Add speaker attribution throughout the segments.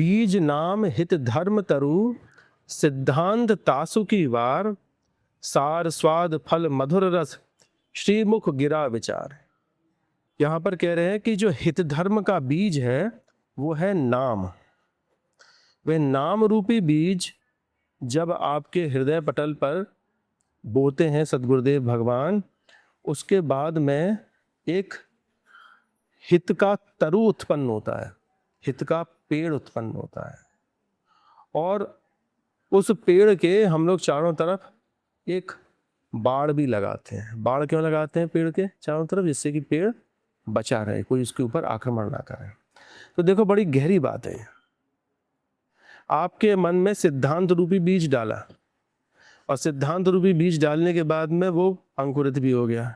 Speaker 1: बीज नाम हित धर्म तरु, सिद्धांत तासु की वार, सार स्वाद फल मधुर रस, श्रीमुख गिरा विचार। यहां पर कह रहे हैं कि जो हित धर्म का बीज है वो है नाम। वह नाम रूपी बीज जब आपके हृदय पटल पर बोते हैं सद्गुरुदेव भगवान, उसके बाद में एक हित का तरु उत्पन्न होता है, हित का पेड़ उत्पन्न होता है। और उस पेड़ के हम लोग चारों तरफ एक बाड़ भी लगाते हैं। बाड़ क्यों लगाते हैं पेड़ के चारों तरफ? जिससे कि पेड़ बचा रहे, कोई उसके ऊपर आक्रमण ना करे। तो देखो बड़ी गहरी बात है। आपके मन में सिद्धांत रूपी बीज डाला, और सिद्धांत रूपी बीज डालने के बाद में वो अंकुरित भी हो गया।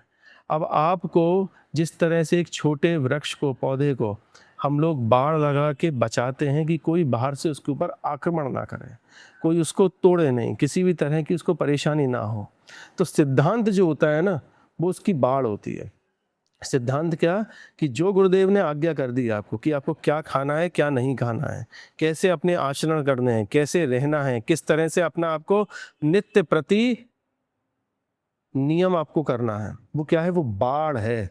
Speaker 1: अब आपको जिस तरह से एक छोटे वृक्ष को, पौधे को हम लोग बाड़ लगा के बचाते हैं कि कोई बाहर से उसके ऊपर आक्रमण ना करे, कोई उसको तोड़े नहीं, किसी भी तरह की उसको परेशानी ना हो, तो सिद्धांत जो होता है ना, वो उसकी बाड़ होती है। सिद्धांत क्या? कि जो गुरुदेव ने आज्ञा कर दी आपको कि आपको क्या खाना है, क्या नहीं खाना है, कैसे अपने आचरण करने हैं, कैसे रहना है, किस तरह से अपना आपको नित्य प्रति नियम आपको करना है, वो क्या है? वो बाड़ है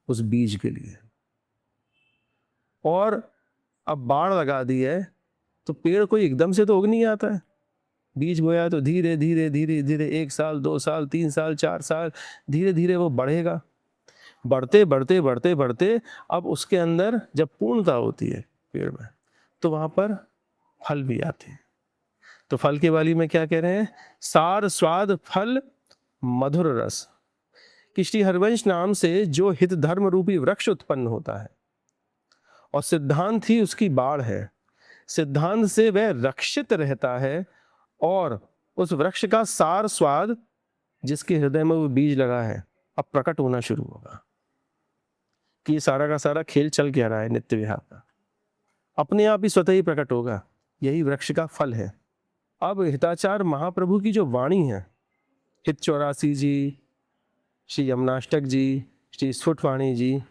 Speaker 1: उस बीज के लिए। और अब बाड़ लगा दी है तो पेड़ कोई एकदम से तो उग नहीं आता है। बीज बोया तो धीरे धीरे धीरे धीरे 1 साल 2 साल 3 साल 4 साल धीरे धीरे वो बढ़ेगा। बढ़ते बढ़ते बढ़ते बढ़ते अब उसके अंदर जब पूर्णता होती है पेड़ में, तो वहां पर फल भी आते हैं। तो फल के वाली में क्या कह रहे हैं? सार स्वाद फल मधुर रस, कि श्री हरिवंश नाम से जो हित धर्म रूपी वृक्ष उत्पन्न होता है, और सिद्धांत ही उसकी बाढ़ है। सिद्धांत से वह रक्षित रहता है, और उस वृक्ष का सार स्वाद जिसके हृदय में वो बीज लगा है अब प्रकट होना शुरू होगा। कि ये सारा का सारा खेल चल क्या रहा है नित्य विहार का, अपने आप ही स्वतः ही प्रकट होगा। यही वृक्ष का फल है। अब हिताचार महाप्रभु की जो वाणी है, हित 84 जी, श्री यमुनाष्टक जी, श्री स्फुटवाणी जी,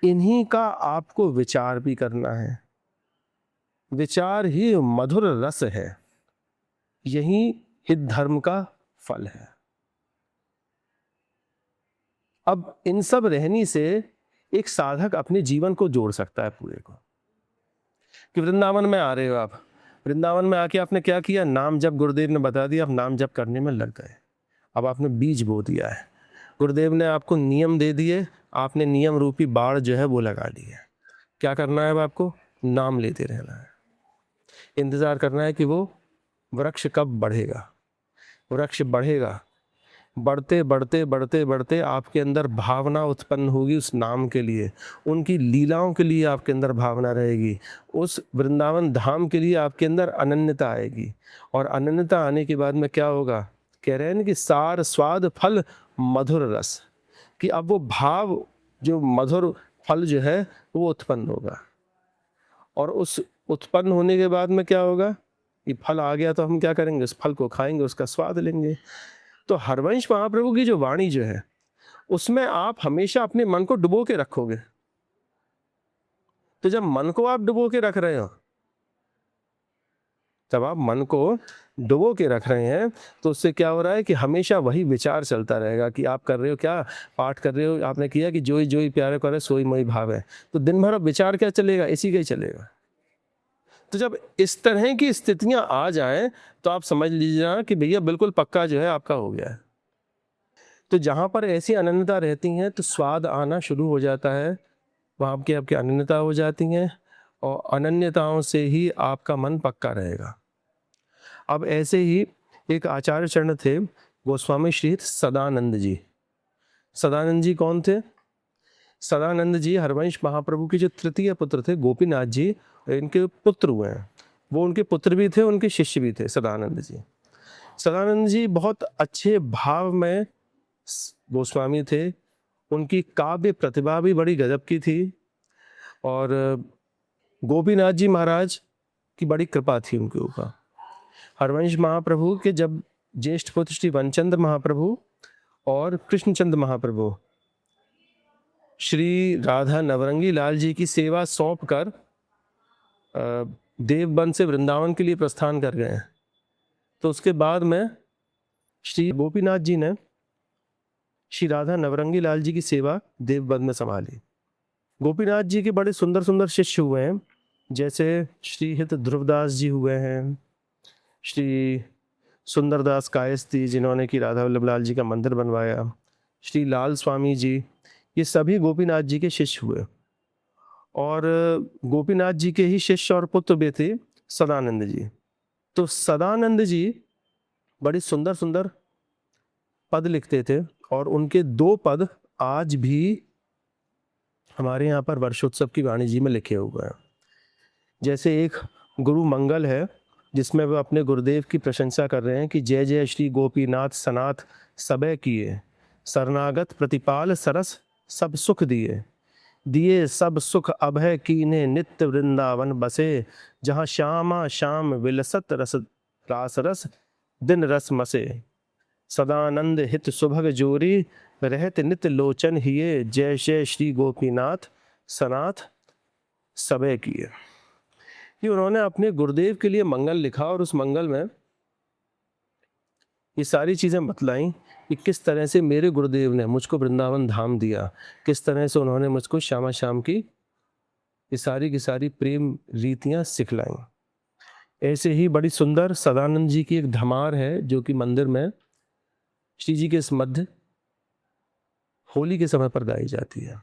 Speaker 1: इन्हीं का आपको विचार भी करना है। विचार ही मधुर रस है, यही हित धर्म का फल है। अब इन सब रहनी से एक साधक अपने जीवन को जोड़ सकता है पूरे को। कि वृंदावन में आ रहे हो आप, वृंदावन में आके आपने क्या किया? नाम जप गुरुदेव ने बता दिया, आप नाम जप करने में लग गए। अब आपने बीज बो दिया है, गुरुदेव ने आपको नियम दे दिए, आपने नियम रूपी बाड़ जो है वो लगा ली है। क्या करना है? अब आपको नाम लेते रहना है, इंतजार करना है कि वो वृक्ष कब बढ़ेगा। वृक्ष बढ़ेगा, बढ़ते बढ़ते बढ़ते बढ़ते आपके अंदर भावना उत्पन्न होगी उस नाम के लिए, उनकी लीलाओं के लिए आपके अंदर भावना रहेगी, उस वृंदावन धाम के लिए आपके अंदर अनन्यता आएगी। और अनन्यता आने के बाद में क्या होगा? कह रहे हैं ना कि सार स्वाद फल मधुर रस, कि अब वो भाव जो मधुर फल जो है वो उत्पन्न होगा। और उस उत्पन्न होने के बाद में क्या होगा? ये फल आ गया तो हम क्या करेंगे? उस फल को खाएंगे, उसका स्वाद लेंगे। तो हरवंश महाप्रभु की जो वाणी जो है, उसमें आप हमेशा अपने मन को डुबो के रखोगे। तो जब मन को आप डुबो के रख रहे हो, जब आप मन को डुबो के रख रहे हैं, तो उससे क्या हो रहा है कि हमेशा वही विचार चलता रहेगा कि आप कर रहे हो क्या? पाठ कर रहे हो, आपने किया कि जोई जोई प्यारे करे सोई मोई भाव है। तो दिन भर अब विचार क्या चलेगा? इसी का ही चलेगा। तो जब इस तरह की स्थितियां आ जाएं, तो आप समझ लीजिए कि भैया बिल्कुल पक्का जो है आपका हो गया है। तो जहाँ पर ऐसी अनन्यता रहती हैं तो स्वाद आना शुरू हो जाता है, वहाँ आपके आपकी अनन्यता हो जाती हैं, और अनन्यताओं से ही आपका मन पक्का रहेगा। अब ऐसे ही एक आचार्य चरण थे, गोस्वामी श्री सदानंद जी। सदानंद जी कौन थे? सदानंद जी हरवंश महाप्रभु के जो तृतीय पुत्र थे, गोपीनाथ जी इनके पुत्र हुए हैं। वो उनके पुत्र भी थे, उनके शिष्य भी थे सदानंद जी। सदानंद जी बहुत अच्छे भाव में गोस्वामी थे, उनकी काव्य प्रतिभा भी बड़ी गजब की थी, और गोपीनाथ जी महाराज की बड़ी कृपा थी उनके ऊपर। हरवंश महाप्रभु के जब ज्येष्ठ पुत्र श्री वनचंद्र महाप्रभु और कृष्णचंद्र महाप्रभु श्री राधा नवरंगी लाल जी की सेवा सौंप कर देवबन से वृंदावन के लिए प्रस्थान कर गए हैं। तो उसके बाद में श्री गोपीनाथ जी ने श्री राधा नवरंगी लाल जी की सेवा देवबन में संभाली। गोपीनाथ जी के बड़े सुंदर सुंदर शिष्य हुए हैं, जैसे श्री हित ध्रुवदास जी हुए हैं, श्री सुंदरदास कायस्थी जिन्होंने कि राधा वल्लभ लाल जी का मंदिर बनवाया, श्री लाल स्वामी जी, ये सभी गोपीनाथ जी के शिष्य हुए। और गोपीनाथ जी के ही शिष्य और पुत्र भी थे सदानंद जी। तो सदानंद जी बड़ी सुंदर सुंदर पद लिखते थे और उनके 2 पद आज भी हमारे यहाँ पर वर्षोत्सव की वाणी जी में लिखे हुए हैं। जैसे एक गुरु मंगल है जिसमें वह अपने गुरुदेव की प्रशंसा कर रहे हैं कि जय जय श्री गोपीनाथ सनाथ सबे किए, शरणागत प्रतिपाल सरस सब सुख दिए, दिए सब सुख अभय कीने नित्य वृंदावन बसे, जहाँ श्यामा श्याम विलसत रस रास रस दिन रस मसे, सदानंद हित सुभग जोरी रहत नित लोचन हिये, जय जय श्री गोपीनाथ सनाथ सबे किए। ये उन्होंने अपने गुरुदेव के लिए मंगल लिखा और उस मंगल में ये सारी चीज़ें बतलाई कि किस तरह से मेरे गुरुदेव ने मुझको वृंदावन धाम दिया, किस तरह से उन्होंने मुझको श्यामा श्याम की ये सारी की सारी प्रेम रीतियाँ सिखलाई। ऐसे ही बड़ी सुंदर सदानंद जी की एक धमार है जो कि मंदिर में श्री जी के इस मध्य होली के समय पर गाई जाती है,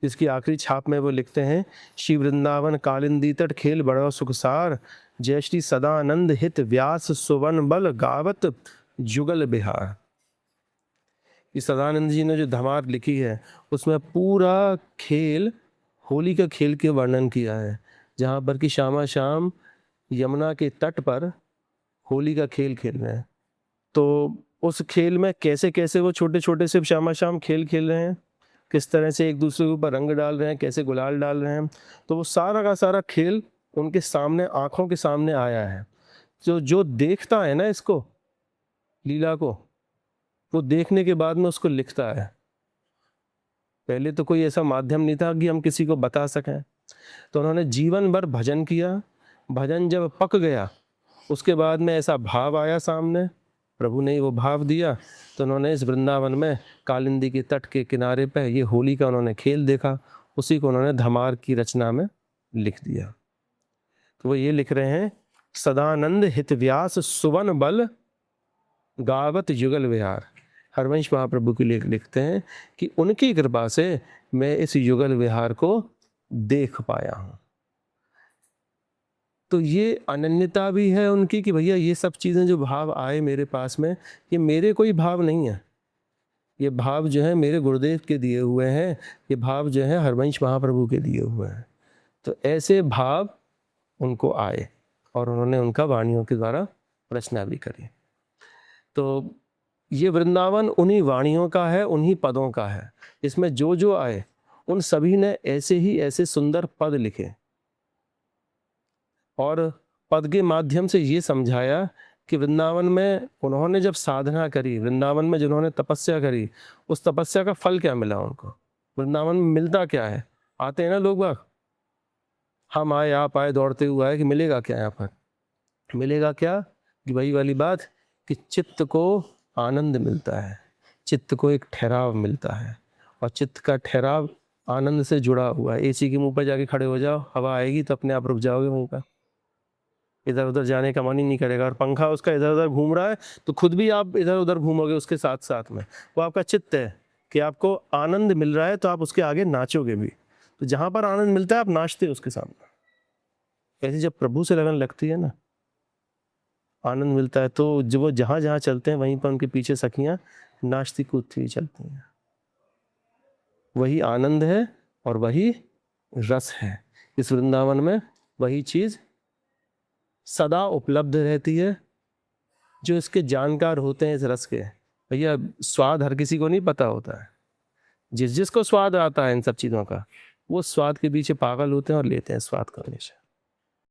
Speaker 1: जिसकी आखिरी छाप में वो लिखते हैं, श्री वृंदावन कालिंदी तट खेल बड़ा सुखसार, जय श्री सदानंद हित व्यास सुवन बल गावत जुगल बिहार। इस सदानंद जी ने जो धमार लिखी है उसमें पूरा खेल होली का खेल के वर्णन किया है, जहाँ पर कि श्यामा श्याम यमुना के तट पर होली का खेल खेल रहे हैं। तो उस खेल में कैसे कैसे वो छोटे छोटे से श्यामा श्याम खेल खेल रहे हैं, किस तरह से एक दूसरे के ऊपर रंग डाल रहे हैं, कैसे गुलाल डाल रहे हैं, तो वो सारा का सारा खेल उनके सामने आंखों के सामने आया है। जो देखता है ना इसको लीला को, वो देखने के बाद में उसको लिखता है। पहले तो कोई ऐसा माध्यम नहीं था कि हम किसी को बता सकें, तो उन्होंने जीवन भर भजन किया। भजन जब पक गया उसके बाद में ऐसा भाव आया सामने, प्रभु ने वो भाव दिया, तो उन्होंने इस वृंदावन में कालिंदी के तट के किनारे पे ये होली का उन्होंने खेल देखा, उसी को उन्होंने धमार की रचना में लिख दिया। तो वो ये लिख रहे हैं, सदानंद हित व्यास सुवन बल गावत युगल विहार। हरवंश महाप्रभु के लिए लिखते हैं कि उनकी कृपा से मैं इस युगल विहार को देख पाया हूँ। तो ये अनन्यता भी है उनकी कि भैया ये सब चीज़ें जो भाव आए मेरे पास में, ये मेरे कोई भाव नहीं है, ये भाव जो है मेरे गुरुदेव के दिए हुए हैं, ये भाव जो है हरवंश महाप्रभु के दिए हुए हैं। तो ऐसे भाव उनको आए और उन्होंने उनका वाणियों के द्वारा रचना भी करी। तो ये वृंदावन उन्हीं वाणियों का है, उन्हीं पदों का है। इसमें जो जो आए उन सभी ने ऐसे ही ऐसे सुंदर पद लिखे और पद के माध्यम से ये समझाया कि वृंदावन में उन्होंने जब साधना करी, वृंदावन में जिन्होंने तपस्या करी, उस तपस्या का फल क्या मिला उनको, वृंदावन में मिलता क्या है। आते हैं ना लोग बाग, हम आए आप आए दौड़ते हुए आए, कि मिलेगा क्या यहाँ पर, मिलेगा क्या कि वही वाली बात कि चित्त को आनंद मिलता है, चित्त को एक ठहराव मिलता है, और चित्त का ठहराव आनंद से जुड़ा हुआ है। एसी के मुंह पर जाके खड़े हो जाओ, हवा आएगी तो अपने आप रुक जाओगे वहीं पर, इधर उधर जाने का मन ही नहीं करेगा। और पंखा उसका इधर उधर घूम रहा है तो खुद भी आप इधर उधर घूमोगे उसके साथ साथ में। वो आपका चित्त है कि आपको आनंद मिल रहा है तो आप उसके आगे नाचोगे भी। तो जहाँ पर आनंद मिलता है आप नाचते हो उसके सामने। ऐसे जब प्रभु से लगन लगती है ना, आनंद मिलता है, तो जो वो जहाँ जहाँ चलते हैं वहीं पर उनके पीछे सखियाँ नाचती कूदती हुई चलती हैं। वही आनंद है और वही रस है इस वृंदावन में, वही चीज़ सदा उपलब्ध रहती है। जो इसके जानकार होते हैं इस रस के, भैया स्वाद हर किसी को नहीं पता होता है, जिस जिसको स्वाद आता है इन सब चीज़ों का, वो स्वाद के पीछे पागल होते हैं और लेते हैं स्वाद का हमेशा।